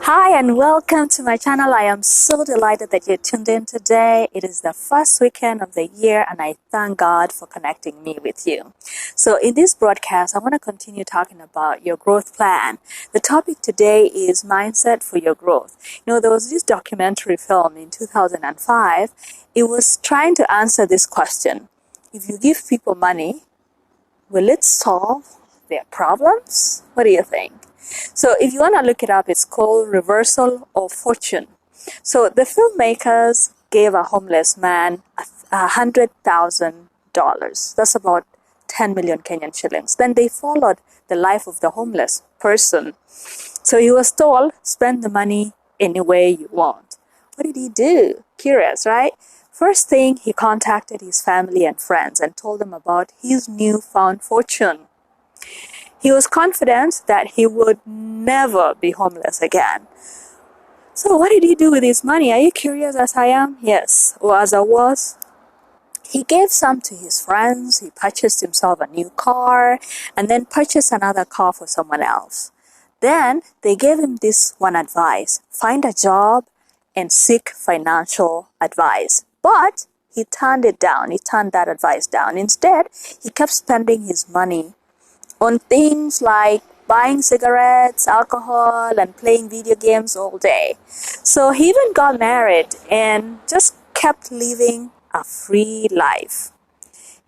Hi and welcome to my channel. I am so delighted that you're tuned in today. It is the first weekend of the year and I thank God for connecting me with you. So in this broadcast, I want to continue talking about your growth plan. The topic today is mindset for your growth. There was this documentary film in 2005. It was trying to answer this question. If you give people money, will it solve their problems? What do you think? So if you want to look it up, it's called Reversal of Fortune. So the filmmakers gave a homeless man $100,000. That's about 10 million Kenyan shillings. Then they followed the life of the homeless person. So he was told, spend the money any way you want. What did he do? Curious, right? First thing, he contacted his family and friends and told them about his newfound fortune. He was confident that he would never be homeless again. So what did he do with his money? Are you curious as I am? Yes, or as I was. He gave some to his friends, he purchased himself a new car, and then purchased another car for someone else. Then they gave him this one advice: find a job and seek financial advice. But he turned that advice down. Instead, he kept spending his money on things like buying cigarettes, alcohol, and playing video games all day. So he even got married and just kept living a free life.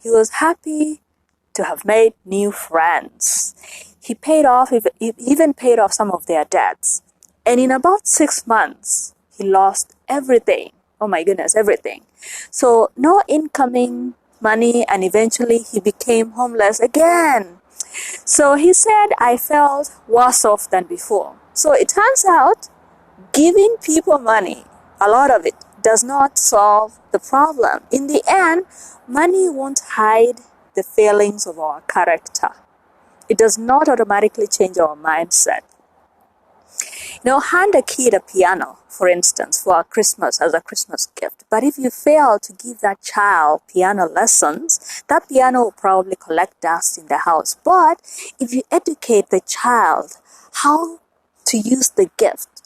He was happy to have made new friends. He even paid off some of their debts. And in about 6 months, he lost everything. Oh my goodness, everything. So no incoming money, and eventually he became homeless again. So he said, I felt worse off than before. So it turns out giving people money, a lot of it, does not solve the problem. In the end, money won't hide the failings of our character. It does not automatically change our mindset. Hand a kid a piano, for instance, for Christmas as a Christmas gift. But if you fail to give that child piano lessons, that piano will probably collect dust in the house. But if you educate the child how to use the gift,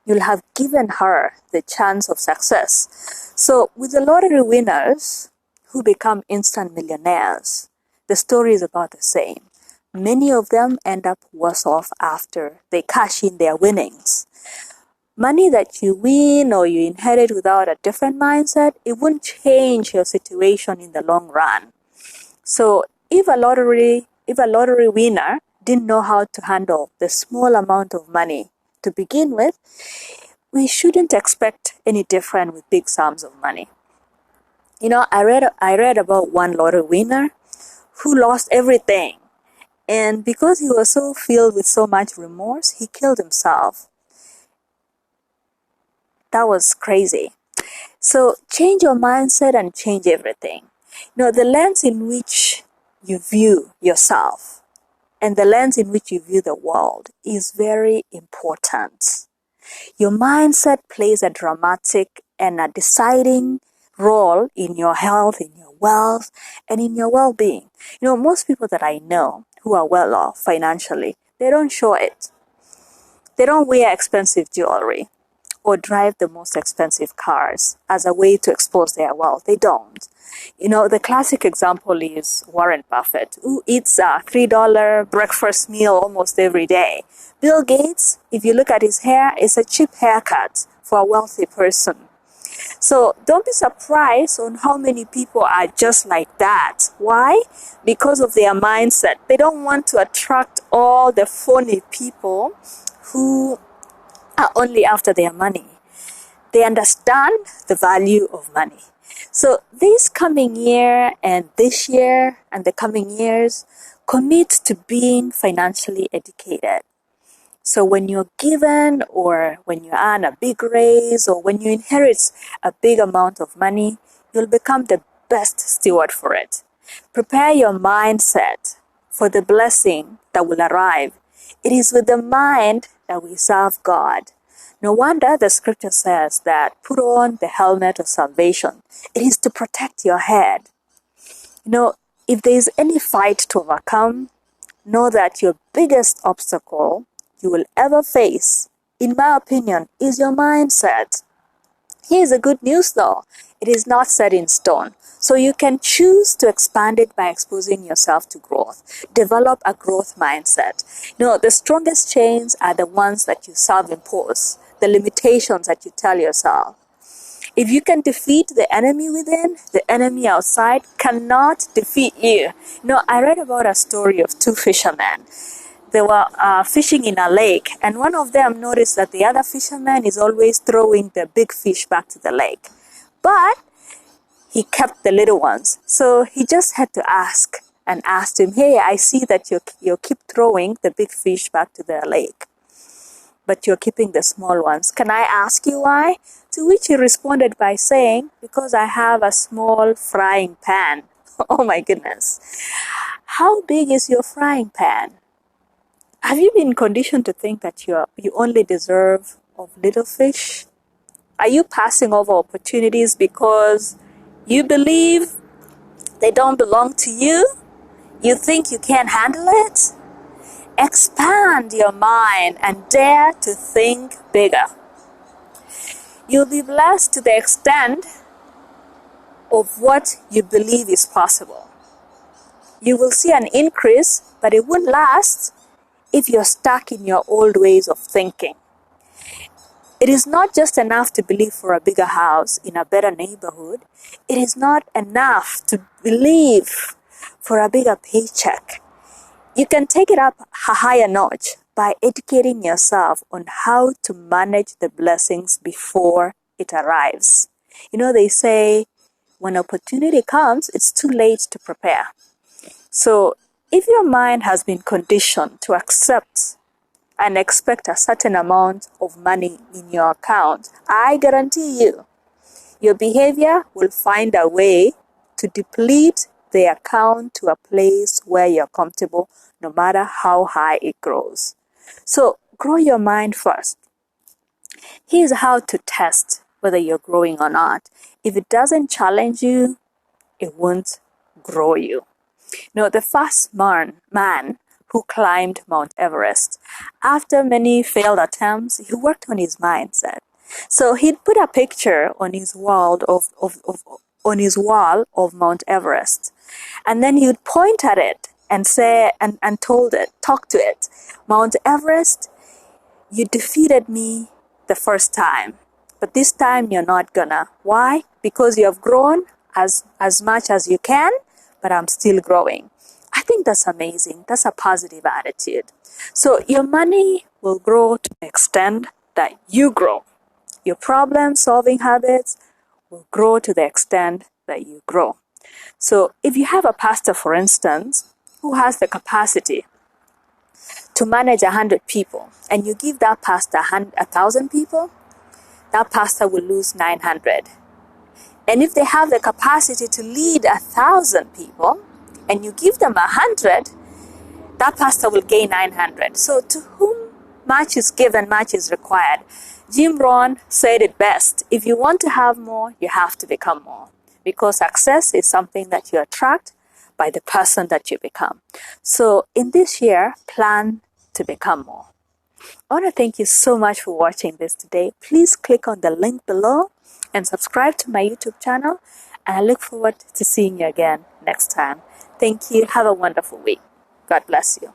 you'll have given her the chance of success. So with the lottery winners who become instant millionaires, the story is about the same. Many of them end up worse off after they cash in their winnings. Money that you win or you inherit without a different mindset, it won't change your situation in the long run. So if a lottery winner didn't know how to handle the small amount of money to begin with, we shouldn't expect any different with big sums of money. I read about one lottery winner who lost everything. And because he was so filled with so much remorse, he killed himself. That was crazy. So change your mindset and change everything. The lens in which you view yourself and the lens in which you view the world is very important. Your mindset plays a dramatic and a deciding role in your health, in your wealth, and in your well-being. Most people that I know who are well off financially, they don't show it. They don't wear expensive jewelry or drive the most expensive cars as a way to expose their wealth. They don't. The classic example is Warren Buffett, who eats a $3 breakfast meal almost every day. Bill Gates, if you look at his hair, it's a cheap haircut for a wealthy person. So don't be surprised on how many people are just like that. Why? Because of their mindset. They don't want to attract all the phony people who are only after their money. They understand the value of money. So this coming year and this year and the coming years, commit to being financially educated. So when you're given or when you earn a big raise or when you inherit a big amount of money, you'll become the best steward for it. Prepare your mindset for the blessing that will arrive. It is with the mind that we serve God. No wonder the scripture says that put on the helmet of salvation. It is to protect your head. If there is any fight to overcome, know that your biggest obstacle you will ever face in my opinion, is your mindset. Here's the good news though. It is not set in stone. So you can choose to expand it by exposing yourself to growth. Develop a growth mindset. The strongest chains are the ones that you self-impose, the limitations that you tell yourself. If you can defeat the enemy within, the enemy outside cannot defeat you. I read about a story of two fishermen. They were fishing in a lake, and one of them noticed that the other fisherman is always throwing the big fish back to the lake. But he kept the little ones. So he just had to ask and asked him, hey, I see that you keep throwing the big fish back to the lake, but you're keeping the small ones. Can I ask you why? To which he responded by saying, because I have a small frying pan. Oh my goodness. How big is your frying pan? Have you been conditioned to think that you only deserve of little fish? Are you passing over opportunities because you believe they don't belong to you? You think you can't handle it? Expand your mind and dare to think bigger. You'll be blessed to the extent of what you believe is possible. You will see an increase, but it won't last if you're stuck in your old ways of thinking. It is not just enough to believe for a bigger house in a better neighborhood. It is not enough to believe for a bigger paycheck. You can take it up a higher notch by educating yourself on how to manage the blessings before it arrives. They say when opportunity comes, it's too late to prepare. So if your mind has been conditioned to accept and expect a certain amount of money in your account, I guarantee you, your behavior will find a way to deplete the account to a place where you're comfortable, no matter how high it grows. So grow your mind first. Here's how to test whether you're growing or not. If it doesn't challenge you, it won't grow you. The first man who climbed Mount Everest, after many failed attempts, he worked on his mindset. So he'd put a picture on his wall of Mount Everest, and then he would point at it and say and talk to it, Mount Everest, you defeated me the first time, but this time you're not gonna. Why? Because you have grown as much as you can, but I'm still growing. I think that's amazing. That's a positive attitude. So your money will grow to the extent that you grow. Your problem-solving habits will grow to the extent that you grow. So if you have a pastor, for instance, who has the capacity to manage 100 people, and you give that pastor 1,000 people, that pastor will lose 900. And if they have the capacity to lead 1,000 people, and you give them 100, that pastor will gain 900. So to whom much is given, much is required. Jim Rohn said it best. If you want to have more, you have to become more. Because success is something that you attract by the person that you become. So in this year, plan to become more. I want to thank you so much for watching this today. Please click on the link below and subscribe to my YouTube channel. And I look forward to seeing you again next time. Thank you. Have a wonderful week. God bless you.